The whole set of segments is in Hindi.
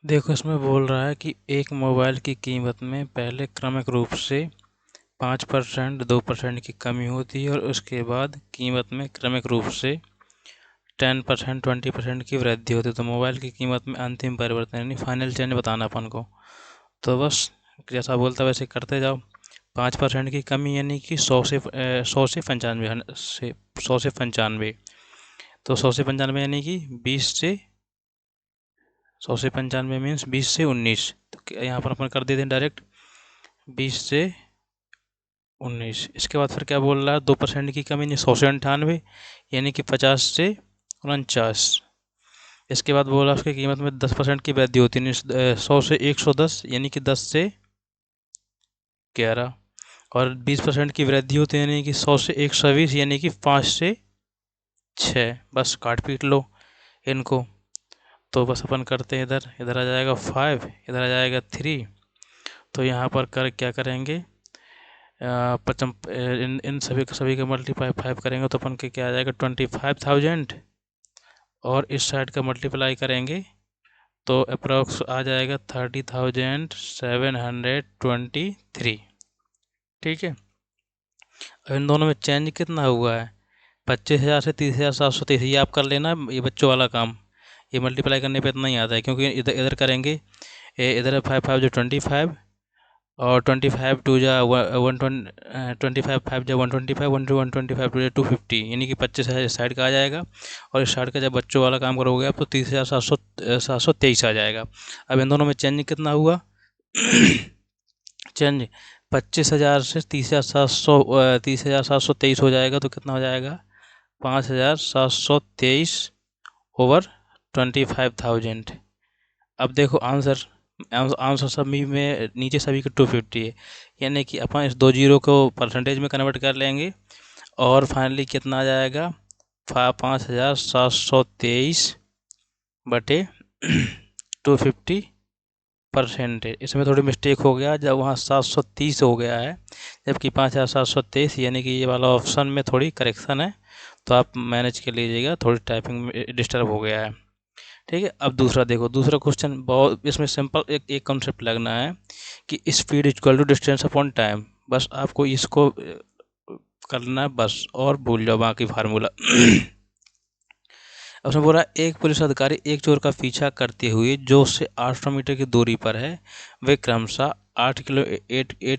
देखो, इसमें बोल रहा है कि एक मोबाइल की कीमत में पहले क्रमिक रूप से 5%, 2% की कमी होती है और उसके बाद कीमत में क्रमिक रूप से 10%, 20% की वृद्धि होती है। तो मोबाइल की कीमत में अंतिम परिवर्तन यानी फाइनल चेंज बताना अपन को। तो बस जैसा बोलता वैसे करते जाओ। 5% की कमी यानी कि 100 से 95 तो 100 से 95 यानी कि 100 से 95 मीन्स 20 से 19। तो यहाँ पर अपन कर देते हैं डायरेक्ट 20 से 19। इसके बाद फिर क्या बोल रहा है, 2% की कमी नहीं, 100 से 98 यानी कि 50 से 49। इसके बाद बोला उसकी कीमत में 10% की वृद्धि होती है, 100 से 110 यानी कि 10 से 11। और 20% की वृद्धि होती है यानी कि 100 से 120 यानी कि 5 से 6। बस काट पीट लो इनको। तो बस अपन करते हैं, इधर इधर आ जाएगा 5, इधर आ जाएगा 3। तो यहाँ पर कर क्या करेंगे, पचम इन इन सभी का मल्टीप्लाई 5 करेंगे तो अपन के क्या आ जाएगा 25,000। और इस साइड का मल्टीप्लाई करेंगे तो अप्रोक्स आ जाएगा 30,723। ठीक है। अब इन दोनों में चेंज कितना हुआ है, 25,000 से 30,723। ये आप कर लेना, ये बच्चों वाला काम। ये मल्टीप्लाई करने पे इतना ही आता है, क्योंकि इधर इधर करेंगे, इधर 5 5 जो 25 और 25 टू जा 125 125 यानी कि 25 साइड का आ जाएगा। और इस साइड का जब बच्चों वाला काम करोगे आप तो 30,723 आ जाएगा। अब इन दोनों में चेंज कितना हुआ चेंज 25,000 से 30,723 हो जाएगा तो कितना हो जाएगा 5,723 ओवर 25,000। अब देखो आंसर, आंसर सभी में नीचे सभी के 250 है, यानी कि अपन इस 2 जीरो को परसेंटेज में कन्वर्ट कर लेंगे और फाइनली कितना आ जाएगा 5,723 बटे 250%। इसमें थोड़ी मिस्टेक हो गया, जब वहाँ 730 हो गया है जबकि 5,723, यानी कि ये वाला ऑप्शन में थोड़ी करेक्शन है, तो आप मैनेज कर लीजिएगा, थोड़ी टाइपिंग में डिस्टर्ब हो गया है। ठीक है। अब दूसरा देखो, दूसरा क्वेश्चन बहुत इसमें सिंपल एक कॉन्सेप्ट लगना है कि speed equal to distance upon time. बस आपको इसको करना है बस, और भूल जाओ बाकी फार्मूला। उसमें बोला एक पुलिस अधिकारी एक चोर का पीछा करते हुए जो उससे 800 मीटर की दूरी पर है, वे क्रमशः 8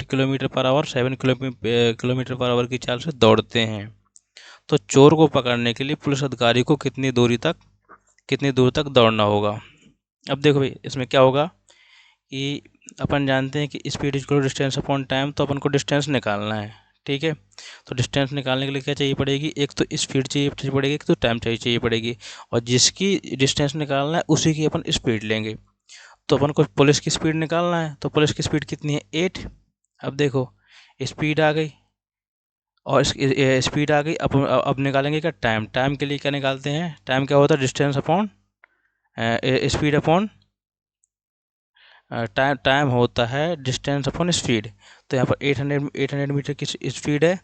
kilometre per hour 7 kilometre per hour की चाल से दौड़ते हैं। तो चोर को पकड़ने के लिए पुलिस अधिकारी को कितनी दूर तक दौड़ना होगा। अब देखो भाई, इसमें क्या होगा कि अपन जानते हैं कि speed equal distance upon time, तो अपन को डिस्टेंस निकालना है। ठीक है। तो डिस्टेंस निकालने के लिए क्या चाहिए पड़ेगी, एक तो स्पीड चाहिए पड़ेगी, एक तो टाइम चाहिए पड़ेगी। और जिसकी डिस्टेंस निकालना है उसी की अपन स्पीड लेंगे। तो अपन को पुलिस की स्पीड निकालना है, तो पुलिस की स्पीड कितनी है 8। अब देखो स्पीड आ गई और स्पीड आ गई। अब निकालेंगे क्या टाइम। टाइम के लिए क्या निकालते हैं, टाइम क्या होता है distance upon speed upon time होता है डिस्टेंस अपॉन स्पीड। तो यहाँ पर 800 मीटर की स्पीड है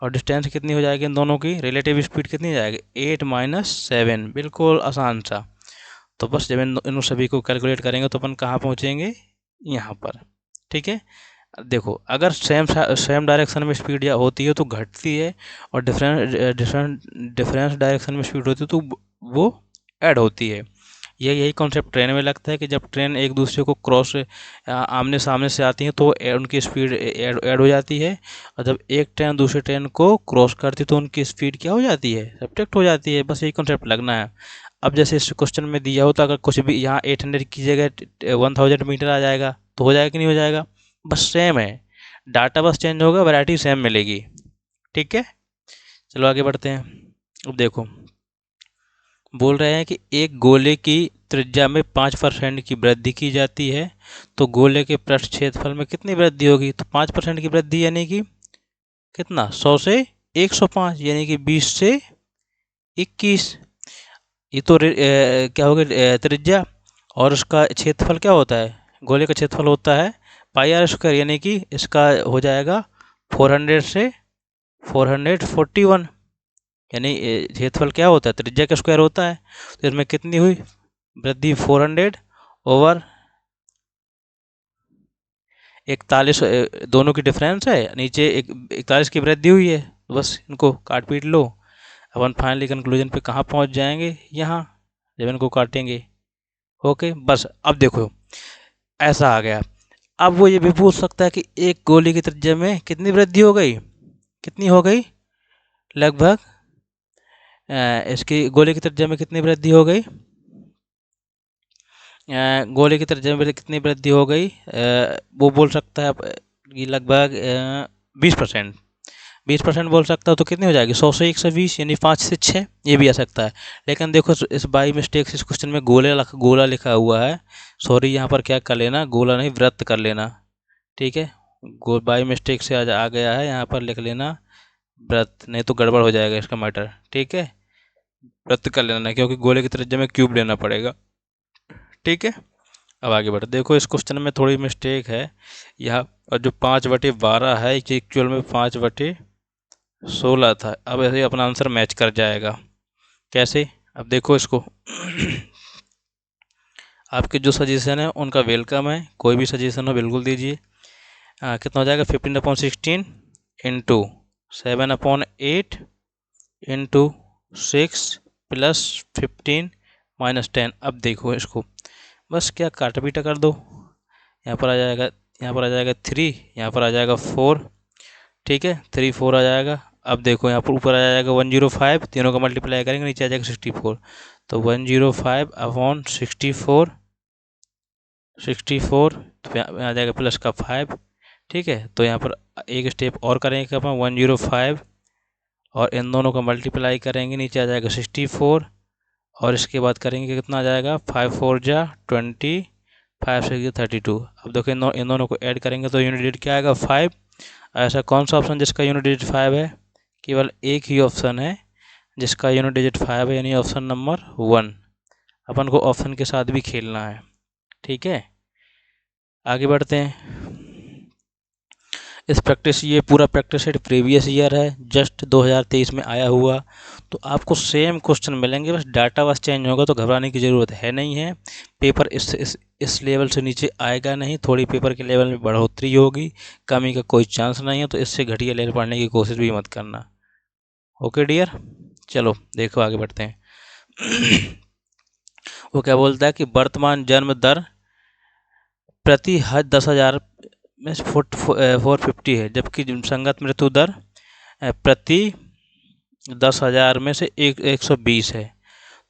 और डिस्टेंस कितनी हो जाएगी इन दोनों की, रिलेटिव स्पीड कितनी हो जाएगी 8 - 7। बिल्कुल आसान सा। तो बस जब इन सभी को कैलकुलेट करेंगे तो अपन कहाँ पहुँचेंगे, यहाँ पर। ठीक है। देखो अगर सेम डायरेक्शन में स्पीड या होती है तो घटती है, और डिफरेंस डायरेक्शन में स्पीड होती है तो वो ऐड होती है। यही कॉन्सेप्ट ट्रेन में लगता है कि जब ट्रेन एक दूसरे को क्रॉस आमने सामने से आती हैं तो उनकी स्पीड ऐड हो जाती है, और जब एक ट्रेन दूसरे ट्रेन को क्रॉस करती है तो उनकी स्पीड क्या हो जाती है, सब्ट्रैक्ट हो जाती है। बस यही कॉन्सेप्ट लगना है। अब जैसे इस क्वेश्चन में दिया हो तो अगर कुछ भी यहाँ 800 की जगह 1000 मीटर आ जाएगा तो हो जाएगा कि नहीं हो जाएगा, बस सेम है, डाटा बस चेंज होगा, वैरायटी सेम मिलेगी। ठीक है। चलो आगे बढ़ते हैं। अब देखो बोल रहे हैं कि एक गोले की त्रिज्या में 5% की वृद्धि की जाती है, तो गोले के पृष्ठ क्षेत्रफल में कितनी वृद्धि होगी, तो 5% की वृद्धि यानी कि कितना 100 से 105 यानी कि 20 से 21। ये तो क्या हो गया त्रिज्या, और उसका क्षेत्रफल क्या होता है, गोले का क्षेत्रफल होता है πr², यानी कि इसका हो जाएगा 400 से 441, यानी क्षेत्रफल क्या होता है त्रिज्या का स्क्वायर होता है। तो इसमें कितनी हुई वृद्धि 400 ओवर 41, दोनों की डिफरेंस है, नीचे 41 की वृद्धि हुई है, तो बस इनको काट पीट लो। अपन फाइनली कंक्लूजन पे कहाँ पहुँच जाएंगे, यहाँ, जब इनको काटेंगे। ओके, बस अब देखो ऐसा आ गया। अब वो ये भी पूछ सकता है कि एक गोली की त्रिज्या में कितनी वृद्धि हो गई, कितनी हो गई लगभग, इसकी गोली की त्रिज्या में कितनी वृद्धि हो गई, गोली की त्रिज्या में कितनी वृद्धि हो गई, वो बोल सकता है कि लगभग 20%। 20% बोल सकता है तो कितनी हो जाएगी, 100 से 120, यानी 5 से 6, ये भी आ सकता है। लेकिन देखो इस बाई मिस्टेक से इस क्वेश्चन में गोला लिखा हुआ है, सॉरी यहाँ पर क्या कर लेना, गोला नहीं वृत्त कर लेना, ठीक है। बाई मिस्टेक से आ गया है, यहाँ पर लिख लेना वृत्त, नहीं तो गड़बड़ हो जाएगा इसका मैटर, ठीक है। वृत्त कर लेना, क्योंकि गोले की त्रिज्या में क्यूब लेना पड़ेगा, ठीक है। अब आगे बढ़ते, देखो इस क्वेश्चन में थोड़ी मिस्टेक है यहाँ और जो 5/12 है एक्चुअल में 5/16 था। अब ऐसे अपना आंसर मैच कर जाएगा, कैसे, अब देखो इसको आपके जो सजेशन है उनका वेलकम है, कोई भी सजेशन हो बिल्कुल दीजिए। कितना हो जाएगा, 15/16 इंटू 7/8 इंटू 6 प्लस 15 माइनस 10। अब देखो इसको बस क्या काट पीटा कर दो, यहाँ पर आ जाएगा, यहाँ पर आ जाएगा 3, यहाँ पर आ जाएगा 4, ठीक है, 3 4 आ जाएगा। अब देखो यहाँ पर ऊपर आ जाएगा 105, तीनों का मल्टीप्लाई करेंगे नीचे आ जाएगा 64, तो 105/64, 64 तो यहाँ आ जाएगा प्लस का 5, ठीक है। तो यहाँ पर एक स्टेप और करेंगे अपन 105 और इन दोनों का मल्टीप्लाई करेंगे, नीचे आ जाएगा 64 और इसके बाद करेंगे कितना आ जाएगा, 5 4 जा 20, 5 6 32। अब देखो इन दोनों को ऐड करेंगे तो यूनिट डिजिट क्या आएगा, 5। ऐसा कौन सा ऑप्शन जिसका यूनिट डिजिट 5 है, केवल एक ही ऑप्शन है जिसका यूनिट डिजिट 5 है, यानी ऑप्शन नंबर 1। अपन को ऑप्शन के साथ भी खेलना है, ठीक है। आगे बढ़ते हैं। इस प्रैक्टिस, ये पूरा प्रैक्टिस सेट प्रीवियस ईयर है, जस्ट 2023 में आया हुआ, तो आपको सेम क्वेश्चन मिलेंगे, बस डाटा बस चेंज होगा, तो घबराने की ज़रूरत है नहीं है। पेपर इस लेवल से नीचे आएगा नहीं, थोड़ी पेपर के लेवल में बढ़ोतरी होगी, कमी का कोई चांस नहीं है, तो इससे घटिया लेवल पढ़ने की कोशिश भी मत करना। ओके डियर, चलो देखो आगे बढ़ते हैं। वो क्या बोलता है कि वर्तमान जन्म दर प्रति 10,000 में 450 है, जबकि संगत मृत्यु दर प्रति 10,000 में से 120 है।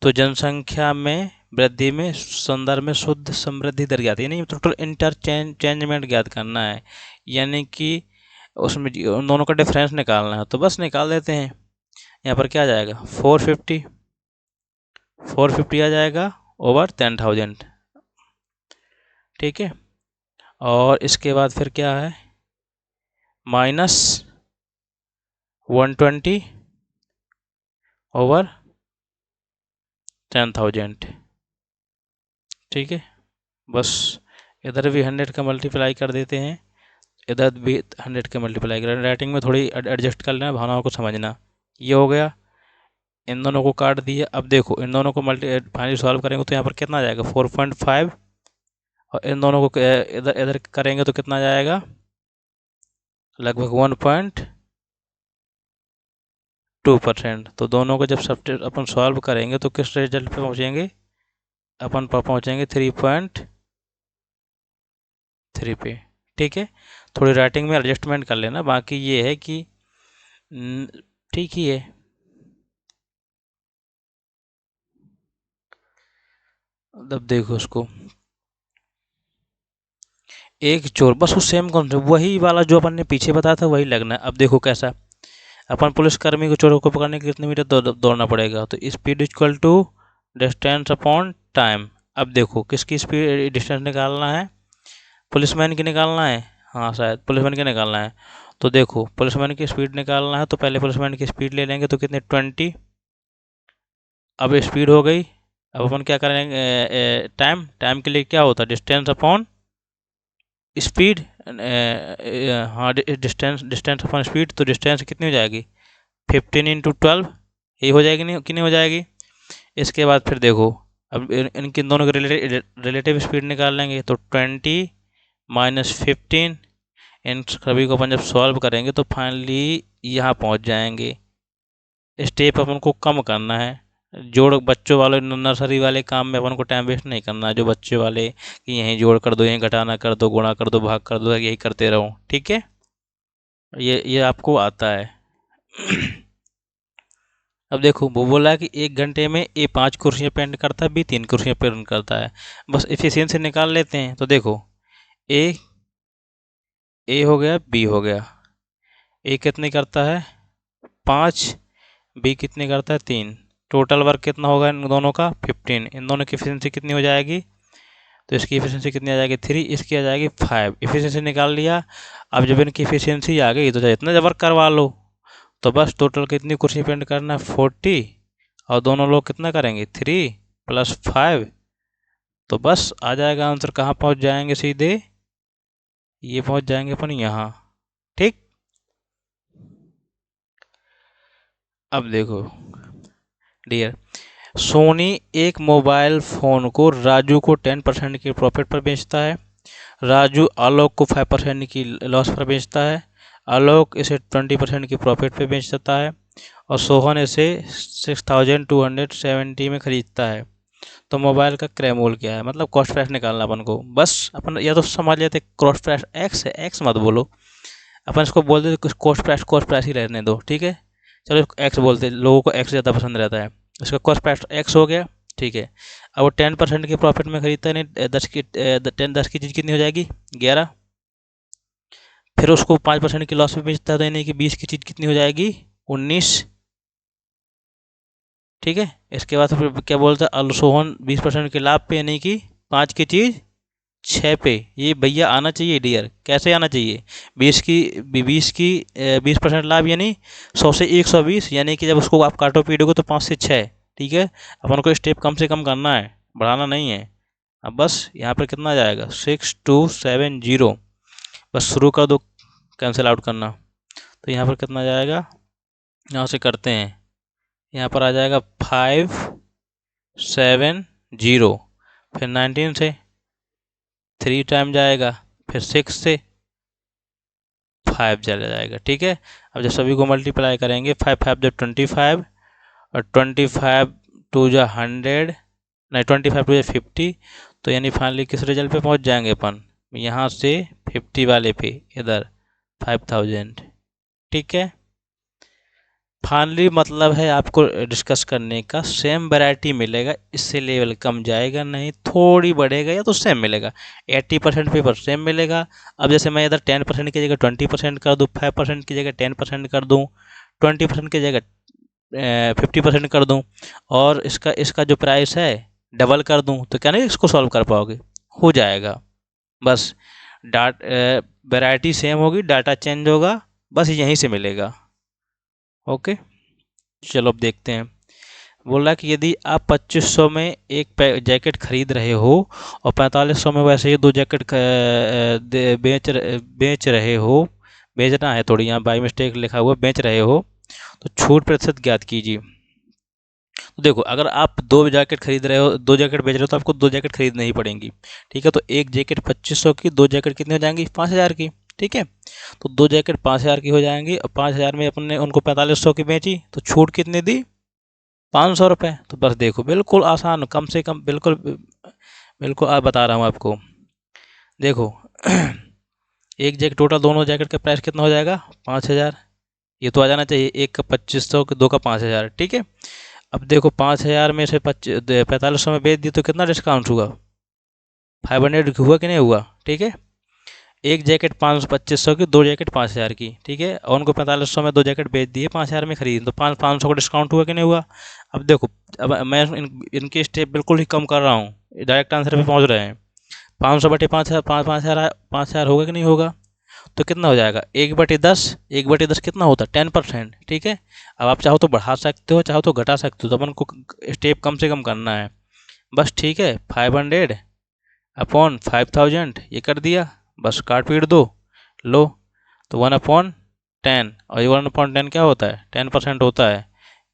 तो जनसंख्या में वृद्धि में संदर्भ में शुद्ध समृद्धि दर ज्ञात, यानी टोटल इंटरचेंजमेंट ज्ञात करना है, यानी कि उसमें उन दोनों का डिफरेंस निकालना है, तो बस निकाल देते हैं। यहाँ पर क्या आ जाएगा, 450 आ जाएगा ओवर 10,000, ठीक है। और इसके बाद फिर क्या है, माइनस 120 ओवर 10,000, ठीक है। बस इधर भी 100 का मल्टीप्लाई कर देते हैं, इधर भी 100 का मल्टीप्लाई कर, राइटिंग में थोड़ी एडजस्ट कर लेना, भावनाओं को समझना। ये हो गया, इन दोनों को काट दिए। अब देखो इन दोनों को फाइनली सॉल्व करेंगे तो यहाँ पर कितना आ जाएगा, 4.5, और इन दोनों को इधर इधर करेंगे तो कितना जाएगा, लगभग 1.2%। तो दोनों को जब सब अपन सॉल्व करेंगे तो किस रिजल्ट पे पहुँचेंगे, अपन पहुँचेंगे 3.3 पे, ठीक है। थोड़ी राइटिंग में एडजस्टमेंट कर लेना, बाकी ये है कि ठीक ही है। अब देखो उसको एक चोर, बस उस सेम कॉन्सेप्ट वही वाला जो अपन ने पीछे बताया था वही लगना है। अब देखो कैसा, अपन पुलिसकर्मी को चोरों को पकड़ने के कितने मीटर दौड़ना पड़ेगा, तो speed equal to distance upon time. अब देखो किसकी स्पीड डिस्टेंस निकालना है, पुलिसमैन की निकालना है, हाँ शायद पुलिसमैन की निकालना है। तो देखो पुलिसमैन की स्पीड निकालना है, तो पहले पुलिसमैन की स्पीड ले लेंगे, तो कितने 20। अब स्पीड हो गई, अब अपन क्या करेंगे, टाइम के लिए क्या होता है, डिस्टेंस अपॉन स्पीड, हाँ डिस्टेंस अपॉन स्पीड, तो डिस्टेंस कितनी हो जाएगी, 15 × 12, यही हो जाएगी नहीं कि नहीं हो जाएगी। इसके बाद फिर देखो अब इनकी दोनों के रिलेटिव स्पीड निकाल लेंगे, तो 20 माइनस 15, इन सभी को अपन जब सॉल्व करेंगे तो फाइनली यहाँ पहुँच जाएंगे। स्टेप अपन को कम करना है। जोड़ बच्चों वाले नर्सरी वाले काम में अपन को टाइम वेस्ट नहीं करना है, जो बच्चे वाले कि यहीं जोड़ कर दो, यहीं घटाना कर दो, गुणा कर दो, भाग कर दो, यही करते रहो। ठीक है, ये आपको आता है। अब देखो वो बोला है कि 1 घंटे में ए 5 कुर्सियाँ पेंट करता है, बी 3 कुर्सियाँ पेंट करता है। बस एफिशिएंसी निकाल लेते हैं। तो देखो ए ए हो गया, बी हो गया। ए कितनी करता है 5, बी कितनी करता है 3। टोटल वर्क कितना होगा इन दोनों का 15। इन दोनों की एफिशिएंसी कितनी हो जाएगी, तो इसकी एफिशिएंसी कितनी आ जाएगी 3, इसकी आ जाएगी 5। एफिशिएंसी निकाल लिया। अब जब इनकी एफिशिएंसी आ गई तो चाहे इतना वर्क करवा लो। तो बस टोटल कितनी कुर्सी पेंट करना है 40, और दोनों लोग कितना करेंगे 3 प्लस 5। तो बस आ जाएगा आंसर। कहाँ पहुँच जाएंगे सीधे, ये पहुँच जाएंगे अपन यहाँ। ठीक, अब देखो डियर, सोनी एक मोबाइल फ़ोन को राजू को 10% की प्रॉफिट पर बेचता है। राजू आलोक को 5% की लॉस पर बेचता है। आलोक इसे 20% की प्रॉफिट पे बेच देता है और सोहन इसे 6270 में खरीदता है। तो मोबाइल का क्रय मूल्य क्या है, मतलब कॉस्ट प्राइस निकालना अपन को। बस अपन या तो समझ लेते कॉस्ट प्राइस एक्स है, एक्स मत बोलो, अपन इसको बोल देते कॉस्ट प्राइस ही रहने दो। ठीक है, चलो एक्स बोलते, लोगों को एक्स ज़्यादा पसंद रहता है। इसका कॉस्ट प्राइस एक्स हो गया। ठीक है, अब वो 10% के प्रॉफिट में खरीदता है, नहीं 10 की चीज़ कितनी हो जाएगी 11। फिर उसको 5% की लॉस में बेचता है, तो यानी कि 20 की चीज़ कितनी हो जाएगी 19। ठीक है, इसके बाद फिर क्या बोलता है सोहन 20% के लाभ पे, यानी कि 5 की चीज़ 6 पे। ये भैया आना चाहिए डियर, कैसे आना चाहिए 20% लाभ, यानी 100 से 120, यानी कि जब उसको आप काटो पीटोगे तो 5 से 6। ठीक है, अपन को स्टेप कम से कम करना है, बढ़ाना नहीं है। अब बस यहाँ पर कितना जाएगा 6270, बस शुरू कर दो कैंसिल आउट करना। तो यहाँ पर कितना जाएगा, यहाँ से करते हैं, यहाँ पर आ जाएगा 570, फिर 19 से 3 टाइम जाएगा, फिर 6 से 5 चला जाएगा। ठीक है, अब जब सभी को मल्टीप्लाई करेंगे 5 5 जो 25, और 25 टू जो 100, नहीं 25 टू जो 50, तो यानी फाइनली किस रिजल्ट पे पहुंच जाएंगे अपन, यहाँ से 50 वाले पे, इधर 5000। ठीक है, फाइनली मतलब है आपको डिस्कस करने का, सेम वैरायटी मिलेगा, इससे लेवल कम जाएगा नहीं, थोड़ी बढ़ेगा या तो सेम मिलेगा। 80% पेपर सेम मिलेगा। अब जैसे मैं इधर 10% की जगह 20% कर दूँ, 5% की जगह 10% कर दूँ, 20% की जगह 50% कर दूँ, और इसका इसका जो प्राइस है डबल कर दूँ, तो क्या नहीं इसको सॉल्व कर पाओगे, हो जाएगा। बस डाट वैरायटी सेम होगी, डाटा चेंज होगा, बस यहीं से मिलेगा। ओके, चलो अब देखते हैं। बोल रहा है कि यदि आप 2500 में एक जैकेट खरीद रहे हो और 4500 में वैसे ही 2 जैकेट बेच रहे हो, बेचना है थोड़ी, यहाँ बाई मिस्टेक लिखा हुआ बेच रहे हो, तो छूट प्रतिशत ज्ञात कीजिए। तो देखो अगर आप 2 जैकेट खरीद रहे हो, 2 जैकेट बेच रहे हो, तो आपको 2 जैकेट खरीदनी ही पड़ेंगी। ठीक है, तो एक जैकेट 2500 की, 2 जैकेट कितनी हो जाएंगी 5000 की। ठीक है, तो 2 जैकेट 5000 की हो जाएंगी, और 5000 में अपन ने उनको 4500 की बेची, तो छूट कितनी दी 500 रुपये। तो बस देखो बिल्कुल आसान, कम से कम, बिल्कुल बिल्कुल आप बता रहा हूँ आपको। देखो एक जैकेट टोटल दोनों जैकेट का प्राइस कितना हो जाएगा 5000, ये तो आ जाना चाहिए, एक का 2500, दो का 5000। ठीक है, अब देखो 5000 में से 4500 में बेच दी, तो कितना डिस्काउंट हुआ 500 हुआ कि नहीं हुआ। ठीक है, एक जैकेट 2500 की, 2 जैकेट 5000 की। ठीक है, और उनको 4500 में 2 जैकेट बेच दिए, 5000 में खरीद, तो 500 का डिस्काउंट हुआ कि नहीं हुआ। अब देखो, अब मैं इनके स्टेप बिल्कुल ही कम कर रहा हूँ, डायरेक्ट आंसर पे पहुँच रहे हैं। 500 बटे 5000, 5000 होगा कि नहीं होगा, तो कितना हो जाएगा 1/10। 1/10 कितना होता है 10%। ठीक है, अब आप चाहो तो बढ़ा सकते हो, चाहो तो घटा सकते हो, तो अपन को स्टेप कम से कम करना है बस। ठीक है, 500 अपॉन 5000 ये कर दिया, बस काट पीट दो, लो, तो 1/10, और ये 1/10 क्या होता है 10% होता है।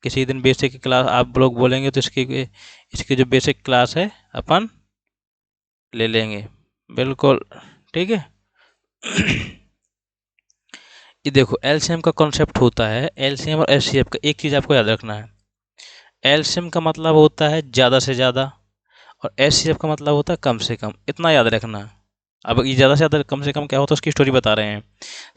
किसी दिन बेसिक की क्लास आप लोग बोलेंगे तो इसकी जो बेसिक क्लास है अपन ले लेंगे, बिल्कुल ठीक है। ये देखो एलसीएम का कॉन्सेप्ट होता है, एलसीएम और एचसीएफ का एक चीज़ आपको याद रखना है, एलसीएम का मतलब होता है ज़्यादा से ज़्यादा और एचसीएफ का मतलब होता है कम से कम, इतना याद रखना है। अब ये ज़्यादा से ज़्यादा कम से कम क्या होता है उसकी स्टोरी बता रहे हैं।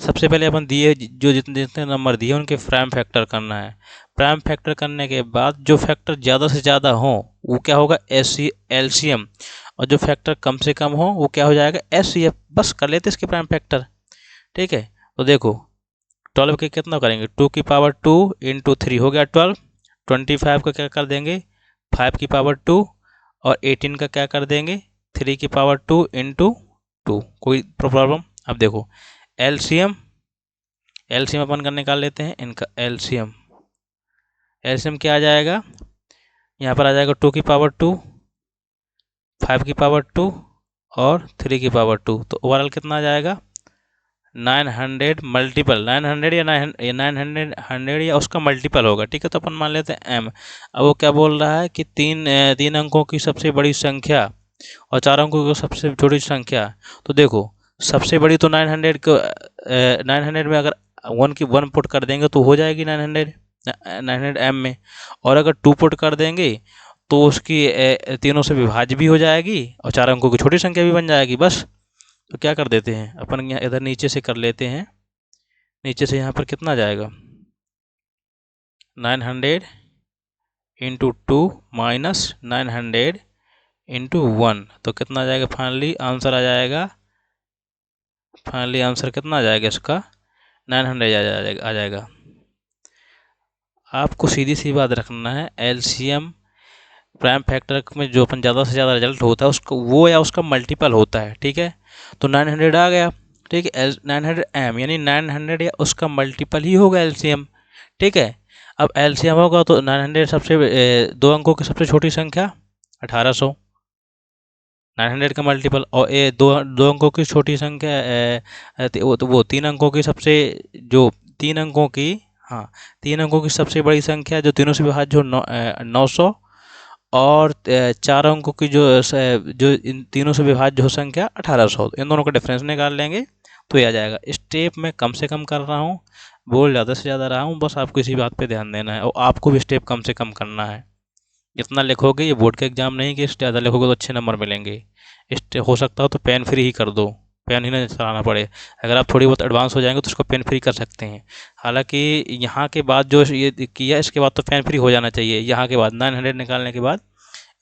सबसे पहले अपन दिए जो जितने जितने नंबर दिए उनके प्राइम फैक्टर करना है। प्राइम फैक्टर करने के बाद जो फैक्टर ज़्यादा से ज़्यादा हो वो क्या होगा, एलसीएम, और जो फैक्टर कम से कम हो वो क्या हो जाएगा, एचसीएफ। बस कर लेते इसके प्राइम फैक्टर, ठीक है। तो देखो 12 के कितना करेंगे, 2 की पावर 2 इंटू 3 हो गया 12। 25 का क्या कर देंगे, 5 की पावर 2, और 18 का क्या कर देंगे, 3 की पावर 2 इंटू 2। कोई प्रॉब्लम। अब देखो एलसीएम, एलसीएम अपन का निकाल लेते हैं इनका एलसीएम। एलसीएम क्या आ जाएगा, यहाँ पर आ जाएगा 2 की पावर 2, 5 की पावर 2 और 3 की पावर 2। तो ओवरऑल कितना आ जाएगा, 900 मल्टीपल 900 या 900 या उसका मल्टीपल होगा, ठीक है। तो अपन मान लेते हैं m। अब वो क्या बोल रहा है कि तीन अंकों की सबसे बड़ी संख्या और 4 अंकों की सबसे छोटी संख्या। तो देखो सबसे बड़ी तो 900 को 900 में अगर 1 पुट कर देंगे तो हो जाएगी 900 m में, और अगर 2 पुट कर देंगे तो उसकी तीनों से विभाज्य भी हो जाएगी और 4 अंकों की छोटी संख्या भी बन जाएगी। बस तो क्या कर देते हैं अपन, यहाँ इधर नीचे से कर लेते हैं, नीचे से यहाँ पर कितना जाएगा, 900 इंटू 2 माइनस 900 इंटू 1, तो कितना आ जाएगा, फाइनली आंसर आ जाएगा, फाइनली आंसर कितना आ जाएगा इसका, 900 आ जाएगा। आपको सीधी सी बात रखना है, एलसीएम प्राइम फैक्टर में जो अपन ज़्यादा से ज़्यादा रिजल्ट होता है उसको वो या उसका मल्टीपल होता है, ठीक है। तो 900 आ गया, ठीक है। 900 m यानी 900 या उसका मल्टीपल ही होगा एलसीएम, ठीक है। अब एलसीएम होगा तो 900 सबसे 2 अंकों की सबसे छोटी संख्या 1800, 900 का मल्टीपल, और ये दो अंकों की छोटी संख्या तो वो 3 अंकों की सबसे जो 3 अंकों की, हाँ 3 अंकों की सबसे बड़ी संख्या जो तीनों से विभाज्य हो 900, और 4 अंकों की जो इन तीनों से विभाज्य हो संख्या 1800। इन दोनों का डिफरेंस निकाल लेंगे तो ये आ जाएगा। स्टेप मैं कम से कम कर रहा हूँ, बोल ज़्यादा से ज़्यादा रहा हूँ, बस आपको इसी बात पे ध्यान देना है और आपको भी स्टेप कम से कम करना है। इतना लिखोगे, ये बोर्ड का एग्जाम नहीं कि ज़्यादा लिखोगे तो अच्छे नंबर मिलेंगे। हो सकता हो तो पेन फ्री ही कर दो, पेन ही ना चलाना पड़े। अगर आप थोड़ी बहुत एडवांस हो जाएंगे तो उसको पेन फ्री कर सकते हैं। हालांकि यहाँ के बाद जो ये किया इसके बाद तो पेन फ्री हो जाना चाहिए, यहाँ के बाद 900 निकालने के बाद,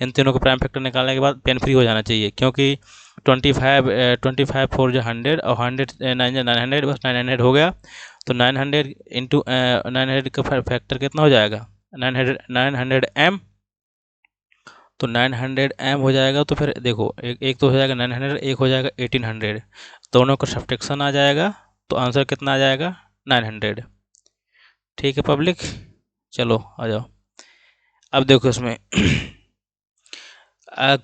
इन तीनों को प्राइम फैक्टर निकालने के बाद पेन फ्री हो जाना चाहिए, क्योंकि 25 फोर जो 100 और 100 900, बस 900 हो गया। तो 900 इंटू 900 का फैक्टर कितना हो जाएगा, 900 m। तो 900 m हो जाएगा, तो फिर देखो एक तो हो जाएगा 900, एक हो जाएगा 1800, दोनों का सब्ट्रैक्शन आ जाएगा तो आंसर कितना आ जाएगा, 900। ठीक है पब्लिक, चलो आ जाओ। अब देखो इसमें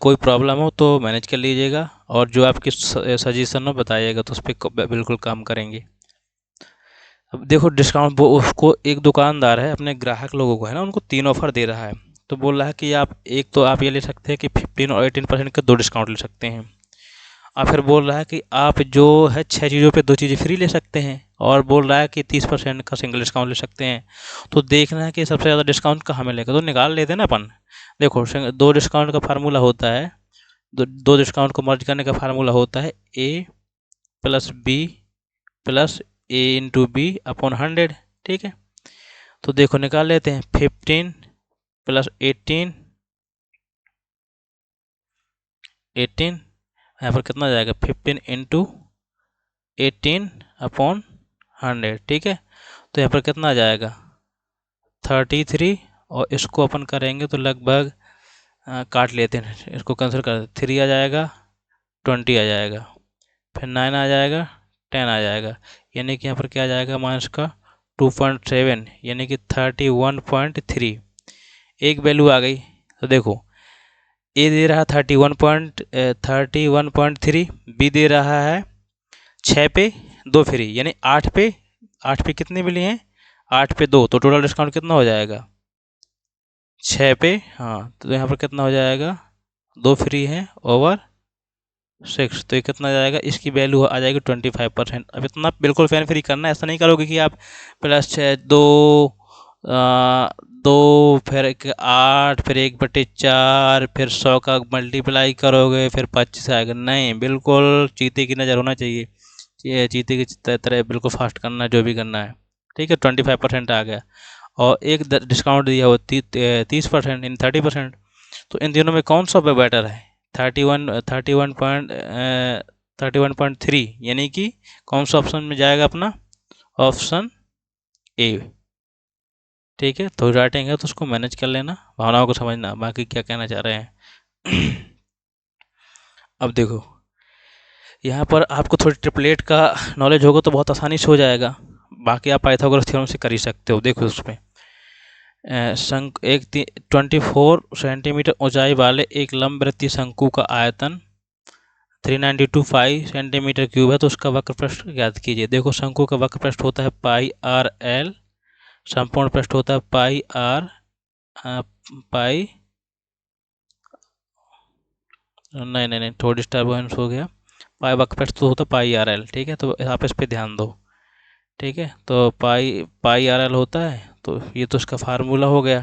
कोई प्रॉब्लम हो तो मैनेज कर लीजिएगा, और जो आपकी सजेशन हो बताइएगा तो उस पर बिल्कुल काम करेंगे। अब देखो डिस्काउंट, वो उसको एक दुकानदार है अपने ग्राहक लोगों को है ना, उनको 3 ऑफर दे रहा है। तो बोल रहा है कि आप एक तो आप ये ले सकते हैं कि 15 और 18% के 2 डिस्काउंट ले सकते हैं, और फिर बोल रहा है कि आप जो है 6 चीज़ों पे 2 चीज़ें फ्री ले सकते हैं, और बोल रहा है कि 30% का सिंगल डिस्काउंट ले सकते हैं। तो देखना है कि सबसे ज़्यादा डिस्काउंट कहाँ मिलेगा, तो निकाल लेते हैं ना अपन। देखो 2 डिस्काउंट का फार्मूला होता है, दो डिस्काउंट को मर्ज करने का फार्मूला होता है ए प्लस बी प्लस ए इंटू बी अपॉन 100, ठीक है। तो देखो निकाल लेते हैं, 15 प्लस 18 यहाँ पर कितना जाएगा, 15 इंटू 18 अपॉन 100, ठीक है। तो यहाँ पर कितना आ जाएगा, 33, और इसको अपन करेंगे तो लगभग काट लेते हैं, इसको कैंसिल कर 3 आ जाएगा, 20 आ जाएगा, फिर 9 आ जाएगा, 10 आ जाएगा, यानी कि यहाँ पर क्या आ जाएगा माइनस का 2.7, यानी कि 31.3 एक वैल्यू आ गई। तो देखो ए दे रहा 31.3, बी दे रहा है 6 पे 2 फ्री, यानी 8 पे कितने मिली हैं, 8 पे 2, तो टोटल डिस्काउंट कितना हो जाएगा, 6 पे, हाँ तो यहाँ पर कितना हो जाएगा, 2 फ्री हैं ओवर 6, तो ये कितना जाएगा, इसकी वैल्यू आ जाएगी 25%। अब इतना बिल्कुल फैन फ्री करना है, ऐसा नहीं करोगे कि आप प्लस 6 2 2 फिर 8 फिर 1/4 फिर 100 का मल्टीप्लाई करोगे फिर 25 आएगा, नहीं बिल्कुल चीते की नज़र होना चाहिए, ये चीते की तरह बिल्कुल फास्ट करना है जो भी करना है। ठीक है, 25% आ गया और एक डिस्काउंट दिया हो 30% इन 30%। तो इन दिनों में कौन सा बेटर है, 31.3, यानी कि कौन सा ऑप्शन में जाएगा अपना, ऑप्शन ए। ठीक है, तो राइटिंग है तो उसको मैनेज कर लेना, भावनाओं को समझना, बाकी क्या कहना चाह रहे हैं। अब देखो यहाँ पर आपको थोड़ी ट्रिपलेट का नॉलेज होगा तो बहुत आसानी से हो जाएगा, बाकी आप पाइथागोरस थ्योरम से कर ही सकते हो। देखो उसमें शंकु एक 24 सेंटीमीटर ऊंचाई वाले एक लंबवृत्तीय शंकु का आयतन 392 सेंटीमीटर क्यूब है, तो उसका वक्र पृष्ठ ज्ञात कीजिए। देखो शंकु का वक्र पृष्ठ होता है पाई आर एल, संपूर्ण पृष्ठ होता है पाई आर पाई, नहीं नहीं नहीं थोड़ा डिस्टर्बेंस हो गया, पाई वक्र पृष्ठ तो होता है पाई आर एल। ठीक है, तो आप इस पे ध्यान दो। ठीक है, तो पाई पाई आर एल होता है, तो ये तो इसका फार्मूला हो गया।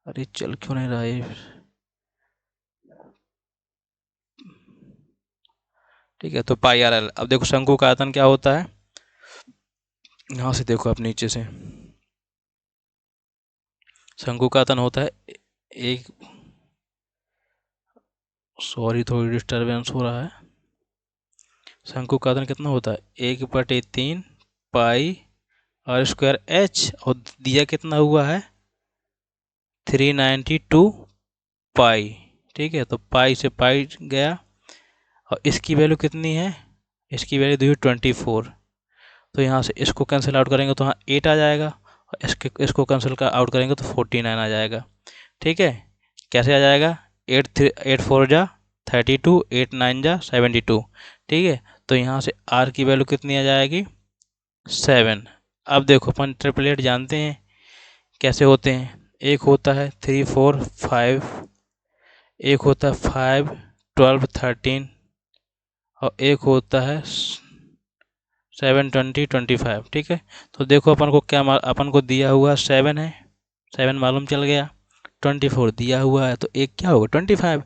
अरे चल क्यों नहीं रहा ये, ठीक है, तो पाई आर एल। अब देखो शंकु का आयतन क्या होता है, यहाँ से देखो आप नीचे से, शंकु का आयतन होता है एक, सॉरी थोड़ी डिस्टर्बेंस हो रहा है, शंकु का आयतन कितना होता है 1/3 पाई आर स्क्वायर एच, और दिया कितना हुआ है 392 पाई। ठीक है, तो पाई से पाई गया और इसकी वैल्यू कितनी है, इसकी वैल्यू दी हुई 24, तो यहाँ से इसको कैंसिल आउट करेंगे तो यहाँ 8 आ जाएगा, और इसको कैंसिल का आउट करेंगे तो 49 आ जाएगा। ठीक है, कैसे आ जाएगा, 8 4 जा 32, 8 9 जा 72। ठीक है, तो यहाँ से आर की वैल्यू कितनी आ जाएगी 7। अब देखो अपन ट्रिपलेट जानते हैं कैसे होते हैं, एक होता है 3 4 5, एक होता है 5 12 13, और एक होता है 7 20 25। ठीक है, तो देखो अपन को क्या अपन को दिया हुआ 7 है, 7 मालूम चल गया, 24 दिया हुआ है, तो एक क्या होगा 25,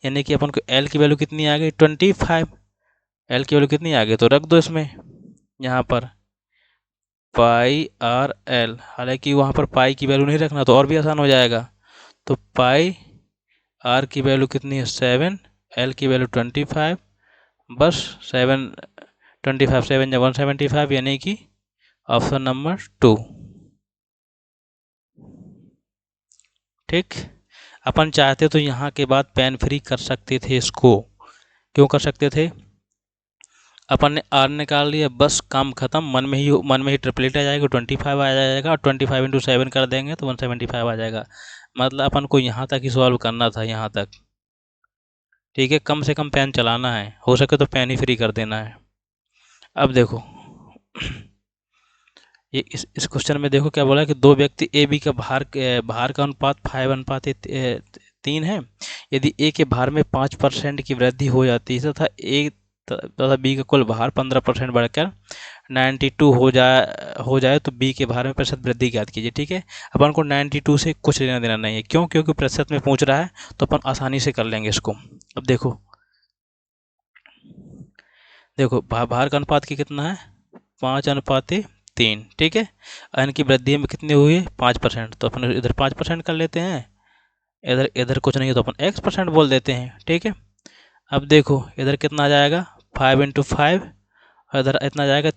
यानी कि अपन को एल की वैल्यू कितनी आ गई 25, एल की वैल्यू कितनी आ गई, तो रख दो इसमें यहाँ पर पाई आर एल, हालांकि वहाँ पर पाई की वैल्यू नहीं रखना तो और भी आसान हो जाएगा, तो पाई आर की वैल्यू कितनी है 7, एल की वैल्यू 25, बस 7 25 7 या 175, यानी कि ऑप्शन नंबर 2। ठीक, अपन चाहते तो यहाँ के बाद पेन फ्री कर सकते थे इसको, क्यों कर सकते थे, अपन ने आर निकाल लिया, बस काम खत्म, मन में ही ट्रिपलेट आ जाएगा, 25 आ जाएगा, और 25 × 7 कर देंगे तो 175 आ जाएगा। मतलब अपन को यहाँ तक ही सॉल्व करना था, यहाँ तक। ठीक है, कम से कम पेन चलाना है, हो सके तो पेन ही फ्री कर देना है। अब देखो ये इस क्वेश्चन में देखो क्या बोला है कि दो व्यक्ति ए बी का भार का अनुपात 5:3 है, यदि ए के भार में 5% की वृद्धि हो जाती है तथा बी का कुल भार 15% बढ़कर 92 हो जाए तो बी के भार में प्रतिशत वृद्धि ज्ञात कीजिए। ठीक है, अपन को 92 से कुछ लेना देना नहीं है, क्यों, क्योंकि प्रतिशत में पूछ रहा है, तो अपन आसानी से कर लेंगे इसको। अब देखो भार का अनुपात की कितना है 5:3। ठीक है, अन की वृद्धि में कितनी हुई है 5%, तो अपन इधर 5% कर लेते हैं, इधर इधर कुछ नहीं है तो अपन x% बोल देते हैं। ठीक है, अब देखो इधर कितना आ जाएगा 5 × 5, और इधर इतना आ जाएगा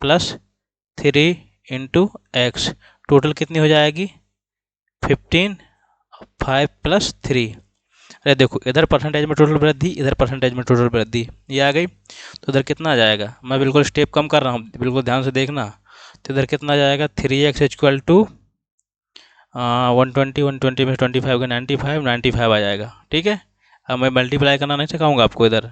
+3 × x, टोटल कितनी हो जाएगी 15, 5 + 3। अरे देखो इधर परसेंटेज में टोटल वृद्धि, इधर परसेंटेज में टोटल वृद्धि, ये आ गई, तो इधर कितना आ जाएगा, मैं बिल्कुल स्टेप कम कर रहा हूँ, बिल्कुल ध्यान से देखना, तो इधर कितना आ जाएगा 3x = 120, 120 में 25 का 95 आ जाएगा। ठीक है, अब मैं मल्टीप्लाई करना नहीं सिखाऊंगा आपको, इधर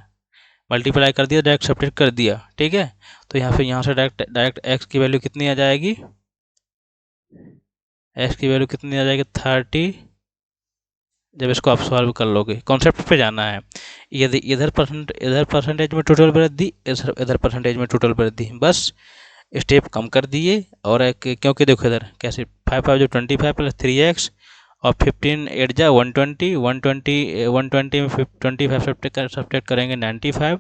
मल्टीप्लाई कर दिया, डायरेक्ट सब्ट्रैक्ट कर दिया। ठीक है, तो यहाँ से डायरेक्ट x की वैल्यू कितनी आ जाएगी एक्स की वैल्यू कितनी आ जाएगी 30, जब इसको आप सॉल्व कर लोगे। कॉन्सेप्ट पे जाना है। यदि इधर परसेंटेज में टोटल वृद्धि, इधर परसेंटेज में टोटल वृद्धि, बस स्टेप कम कर दिए। और एक, क्योंकि देखो इधर कैसे 5 5 जो 25 प्लस 3x और 15 8 जा 120, 120 में 25 सब्ट्रैक्ट करेंगे 95,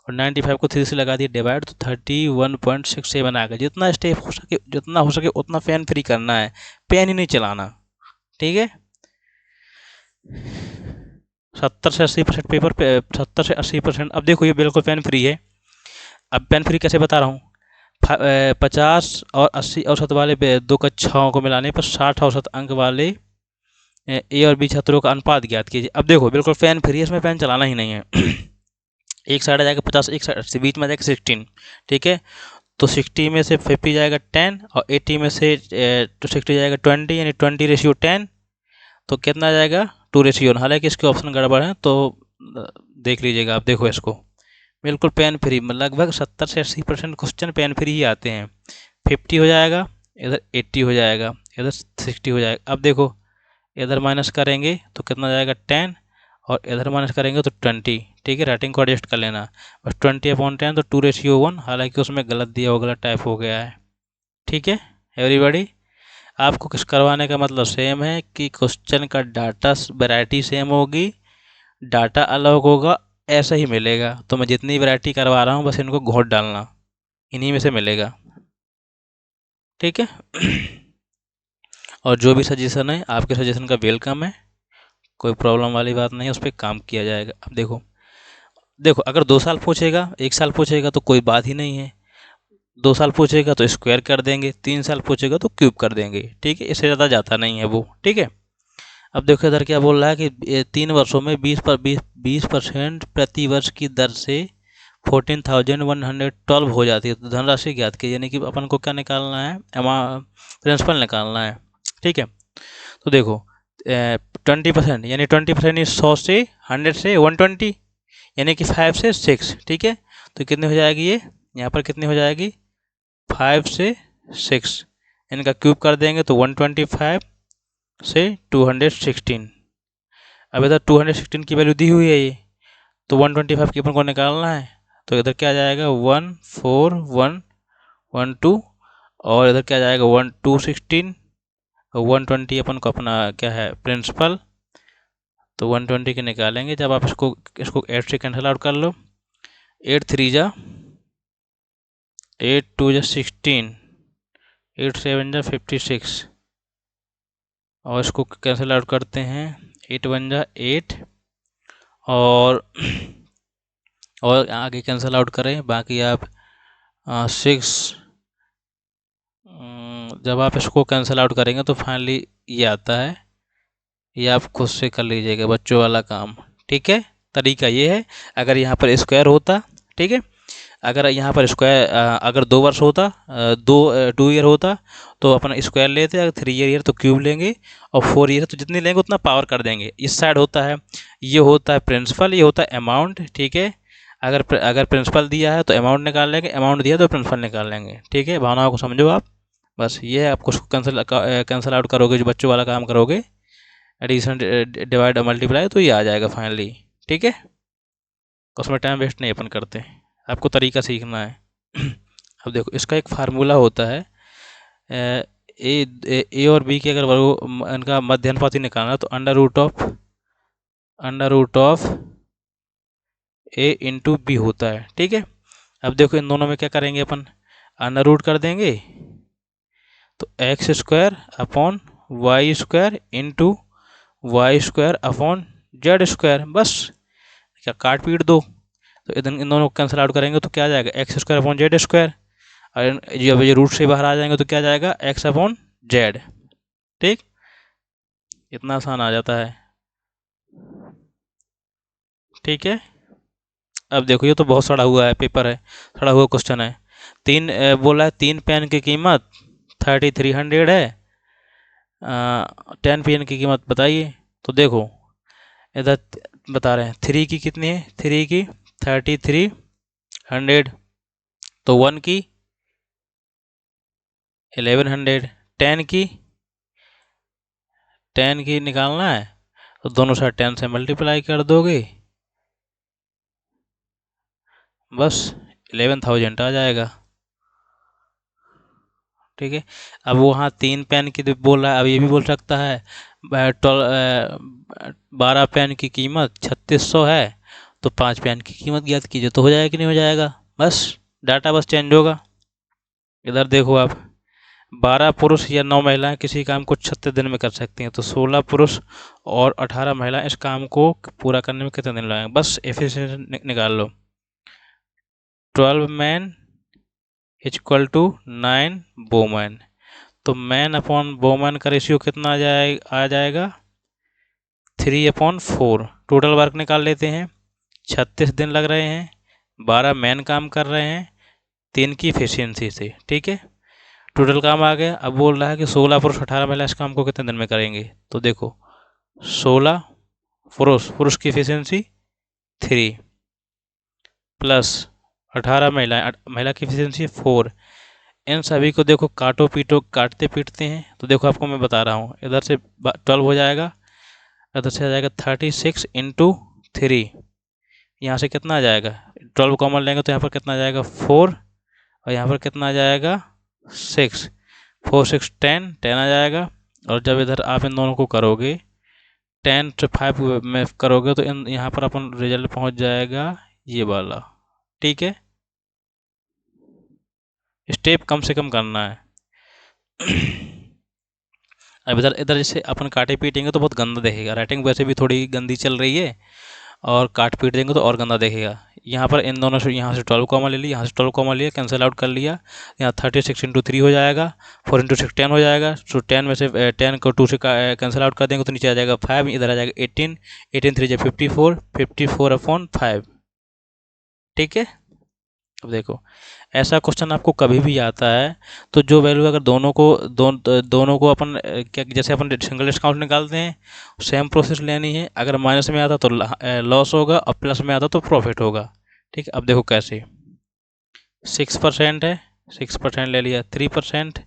और 95 को 3 से लगा दिए डिवाइड, तो 31.67 आ गया। जितना स्टेप हो सके, जितना हो सके उतना फैन फ्री करना है, फैन ही नहीं चलाना, ठीक है। 70 से 80% अब देखो ये बिल्कुल पेन फ्री है। अब पेन फ्री कैसे बता रहा हूँ, 50 और 80 औसत वाले दो कक्षाओं को मिलाने पर 60 औसत अंक वाले ए और बी छात्रों का अनुपात ज्ञात कीजिए। अब देखो बिल्कुल पेन फ्री है, इसमें पेन चलाना ही नहीं है। एक साइड आ जाएगा 50, एक साइड से बीच में आ जाएगा 16, ठीक है। तो 60 में से 50 जाएगा 10, और 80 में से तो 60 जाएगा 20, यानी 20:10। तो कितना जाएगा 2:1। हालांकि इसके ऑप्शन गड़बड़ है, तो देख लीजिएगा आप। देखो इसको बिल्कुल पेन फ्री, लगभग 70 से 80% क्वेश्चन पेन फ्री ही आते हैं। 50 हो जाएगा, इधर 80 हो जाएगा, इधर 60 हो जाएगा। अब देखो इधर माइनस करेंगे तो कितना जाएगा 10, और इधर माइनस करेंगे तो 20, ठीक है। राइटिंग को एडजस्ट कर लेना, बस 20/10 तो 2:1। हालांकि उसमें गलत दिया हुआ, गलत टाइप हो गया है, ठीक है एवरीबॉडी। आपको किस करवाने का मतलब सेम है कि क्वेश्चन का डाटा वैरायटी सेम होगी, डाटा अलग होगा, ऐसा ही मिलेगा। तो मैं जितनी वैरायटी करवा रहा हूँ बस इनको घोट डालना, इन्हीं में से मिलेगा, ठीक है। और जो भी सजेशन है, आपके सजेशन का वेलकम है, कोई प्रॉब्लम वाली बात नहीं है, उस पर काम किया जाएगा। अब देखो देखो अगर 2 साल पूछेगा, 1 साल पूछेगा तो कोई बात ही नहीं है। 2 साल पूछेगा तो स्क्वायर कर देंगे, 3 साल पूछेगा तो क्यूब कर देंगे, ठीक है। इससे ज़्यादा जाता नहीं है वो, ठीक है। अब देखो इधर क्या बोल रहा है कि 3 वर्षों में 20% प्रति वर्ष की दर से 14,112 हो जाती है। तो धनराशि ज्ञात की, यानी कि अपन को क्या निकालना है, प्रिंसिपल निकालना है, ठीक है। तो देखो 20%, यानी 20% 100 से 100 से 120, यानी कि 5 से 6, ठीक है। तो कितनी हो जाएगी ये, यहाँ पर कितनी हो जाएगी 5 से 6, इनका क्यूब कर देंगे तो 125 से 216। अब इधर 216 की वैल्यू दी हुई है ये, तो 125 की अपन को निकालना है। तो इधर क्या जाएगा 14112, और इधर क्या जाएगा 1216, 120 अपन को अपना क्या है प्रिंसिपल, तो 120 के निकालेंगे। जब आप इसको 8 से कैंसिल आउट कर लो, 8 3 जा 8 2 जा 16, 8 7 जा 56, और इसको कैंसिल आउट करते हैं, 8 1 जा 8, और आगे कैंसिल आउट करें, बाकी आप 6, जब आप इसको कैंसिल आउट करेंगे तो फाइनली ये आता है। ये आप खुद से कर लीजिएगा बच्चों वाला काम, ठीक है। तरीका ये है, अगर यहाँ पर स्क्वायर होता, ठीक है, अगर यहाँ पर स्क्वायर अगर 2 वर्ष होता, 2 ईयर होता, तो अपना स्क्वायर लेते। अगर 3 ईयर तो क्यूब लेंगे, और 4 ईयर तो जितनी लेंगे उतना पावर कर देंगे। इस साइड होता है, ये होता है प्रिंसिपल, ये होता है अमाउंट, ठीक है। अगर प्रिंसिपल दिया है तो अमाउंट निकाल लेंगे, अमाउंट दिया तो प्रिंसिपल निकाल लेंगे, ठीक है। भावनाओं को समझो आप, बस ये है। आपको उसको कैंसिल आउट करोगे, जो बच्चों वाला काम करोगे, एडिशन डिवाइड मल्टीप्लाई, तो ये आ जाएगा फाइनली, ठीक है। उसमें टाइम वेस्ट नहीं अपन करते, आपको तरीका सीखना है। अब देखो इसका एक फार्मूला होता है, ए और बी के अगर वर्गों इनका मध्य अनुपात ही निकालना, तो under root of A into B होता है, ठीक है। अब देखो इन दोनों में क्या करेंगे अपन, अंडर रूट कर देंगे, तो X square upon Y square into Y square upon Z square, बस क्या काट पीट दो। तो इन दोनों को कैंसिल आउट करेंगे तो क्या आ जाएगा x square upon Z square, और जब ये रूट से बाहर आ जाएंगे तो क्या जाएगा एक्स अपॉन जेड, ठीक। इतना आसान आ जाता है, ठीक है। अब देखो ये तो बहुत सड़ा हुआ है, पेपर है, सड़ा हुआ क्वेश्चन है। बोला है 3 पेन की कीमत 3300 है, 10 पेन की कीमत बताइए। तो देखो इधर बता रहे हैं 3 की कितनी है, 3 की 3300, तो 1 की 1100, 10 की 10 की निकालना है तो दोनों साइड 10 से मल्टीप्लाई कर दोगे, बस 11,000 आ जाएगा। ठीक है, अब वहाँ 3 पेन की बोल रहा है, अब ये भी बोल सकता है 12 पेन की कीमत 3600 है, तो 5 पेन की कीमत ज्ञात कीजिए, तो हो जाएगा कि नहीं हो जाएगा? बस डाटा बस चेंज होगा। इधर देखो आप, 12 पुरुष या 9 महिलाएं किसी काम को 36 दिन में कर सकती हैं, तो 16 पुरुष और 18 महिलाएं इस काम को पूरा करने में कितने दिन लगेंगे? बस एफिशिएंसी निकाल लो। 12 मैन इक्वल टू 9 वोमैन, तो मैन अपॉन वोमैन का रेशियो कितना आ जाएगा? 3/4। टोटल वर्क निकाल लेते हैं, 36 दिन लग रहे हैं, 12 मैन काम कर रहे हैं 3 की एफिशिएंसी से। ठीक है, टोटल काम आ गया। अब बोल रहा है कि 16 पुरुष 18 महिला इस काम को कितने दिन में करेंगे, तो देखो 16 पुरुष की एफिशिएंसी 3 प्लस 18 महिला की एफिशिएंसी 4। इन सभी को देखो काटो पीटो, काटते पीटते हैं, तो देखो आपको मैं बता रहा हूँ, इधर से 12 हो जाएगा, इधर से आ जाएगा 36 इंटू 3, यहाँ से कितना आ जाएगा? 12 कॉमन लेंगे तो यहाँ पर कितना आ जाएगा? 4, और यहाँ पर कितना आ जाएगा? 6। 4 6 10 आ जाएगा। और जब इधर आप इन दोनों को करोगे 10 से 5 में करोगे तो इन यहाँ पर अपन रिजल्ट पहुँच जाएगा ये वाला। ठीक है, स्टेप कम से कम करना है। अब इधर इधर जैसे अपन काटे पीटेंगे तो बहुत गंदा देखेगा, राइटिंग वैसे भी थोड़ी गंदी चल रही है, और काट पीट देंगे तो और गंदा देखेगा। यहाँ पर इन दोनों से, यहाँ से 12 कॉमन ले लिया, यहाँ से 12 कॉमन लिया, कैंसिल आउट कर लिया, यहाँ 36 इंटू 3 हो जाएगा, 4 इंटू 6 10 हो जाएगा। तो 10 में से 10 को 2 से कैंसिल आउट कर देंगे तो नीचे आ जाएगा 5, इधर आ जाएगा 18, 18 3 जा 54, 54/5। ठीक है, अब देखो ऐसा क्वेश्चन आपको कभी भी आता है तो जो वैल्यू अगर दोनों को अपन क्या, जैसे अपन सिंगल डिस्काउंट निकालते हैं, सेम प्रोसेस लेनी है। अगर माइनस में आता तो लॉस होगा, और प्लस में आता तो प्रॉफिट होगा। ठीक है, अब देखो कैसे, 6% है, 6% ले लिया, 3%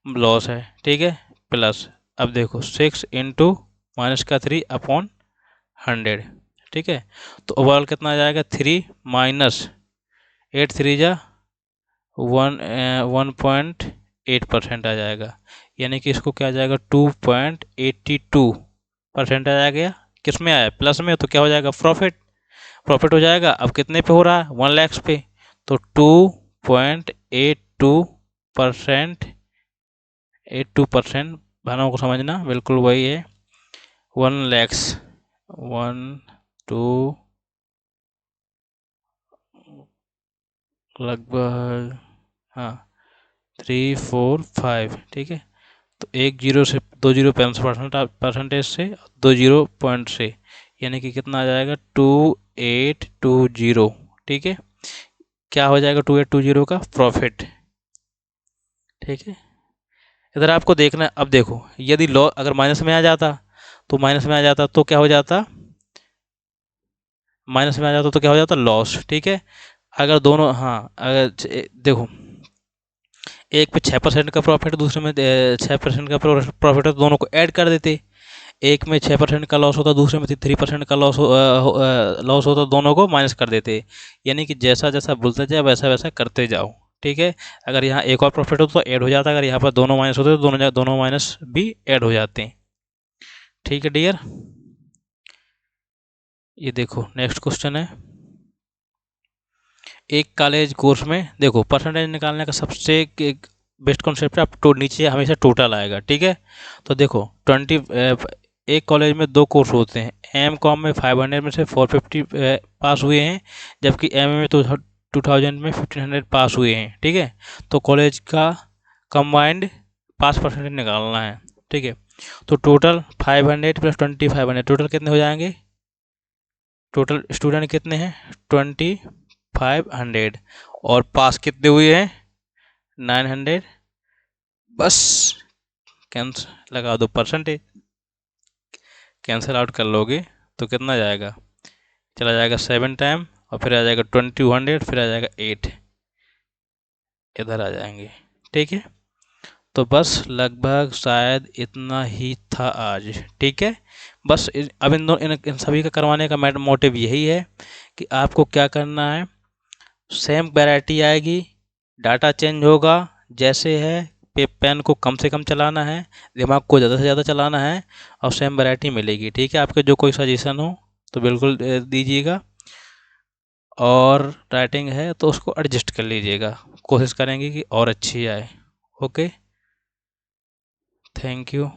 लॉस है। ठीक है, प्लस अब देखो 6 इंटू माइनस का 3 अपॉन 100। ठीक है, तो ओवरऑल कितना आ जाएगा? 3 माइनस 8 3 जा 1.8% आ जाएगा, यानी कि इसको क्या आ जाएगा? 2.82% आ जाएगा। किस में आया? प्लस में, तो क्या हो जाएगा? प्रॉफिट हो जाएगा। अब कितने पे हो रहा है? 1 लाख पे, तो 2.82%, 82% भाइयों को समझना बिल्कुल वही है, 1 लाख 1 2 लगभग, हाँ 3 4 5। ठीक है, तो एक जीरो से 2 जीरो परसेंटेज से 2 जीरो पॉइंट से, यानी कि कितना आ जाएगा? 2820। ठीक है, क्या हो जाएगा 2820 का? प्रॉफिट। ठीक है, इधर आपको देखना है। अब देखो यदि लॉ अगर माइनस में आ जाता तो क्या हो जाता? माइनस में आ जाता तो क्या हो जाता? लॉस। ठीक है, अगर दोनों, हाँ अगर देखो एक पे 6% का प्रॉफिट, दूसरे में 6% का प्रॉफिट है, तो दोनों को ऐड कर देते। एक में 6% का लॉस होता, दूसरे में 3% का लॉस होता, दोनों को माइनस कर देते। यानी कि जैसा जैसा बोलते जाए वैसा वैसा करते जाओ। ठीक है, अगर यहाँ एक और प्रॉफिट हो तो ऐड हो जाता, अगर यहाँ पर दोनों माइनस होते तो दोनों माइनस भी ऐड हो जाते हैं। ठीक है डियर, ये देखो नेक्स्ट क्वेश्चन है। एक कॉलेज कोर्स में देखो परसेंटेज निकालने का सबसे एक बेस्ट कॉन्सेप्ट है, आप तो नीचे हमेशा टोटल आएगा। ठीक है, तो देखो 20 एक कॉलेज में 2 कोर्स होते हैं, एम कॉम में 500 में से 450 पास हुए हैं, जबकि एम में तो 2000 में 1500 पास हुए हैं। ठीक है, तो कॉलेज का कंबाइंड पास परसेंटेज निकालना है। ठीक है, तो टोटल 500 प्लस 2500, टोटल कितने हो जाएंगे? टोटल स्टूडेंट कितने हैं? 2500, और पास कितने हुए हैं? 900। बस कैंसिल लगा दो, परसेंटेज कैंसिल आउट कर लोगे तो कितना जाएगा? चला जाएगा 7 टाइम, और फिर आ जाएगा 2200, फिर आ जाएगा 8, इधर आ जाएंगे। ठीक है, तो बस लगभग शायद इतना ही था आज। ठीक है, बस अब इन सभी का करवाने का मोटिव यही है कि आपको क्या करना है, सेम वैरायटी आएगी, डाटा चेंज होगा जैसे है, पेन को कम से कम चलाना है, दिमाग को ज़्यादा से ज़्यादा चलाना है, और सेम वैरायटी मिलेगी। ठीक है, आपके जो कोई सजेशन हो तो बिल्कुल दीजिएगा, और राइटिंग है तो उसको एडजस्ट कर लीजिएगा, कोशिश करेंगे कि और अच्छी आए। Okay, thank you.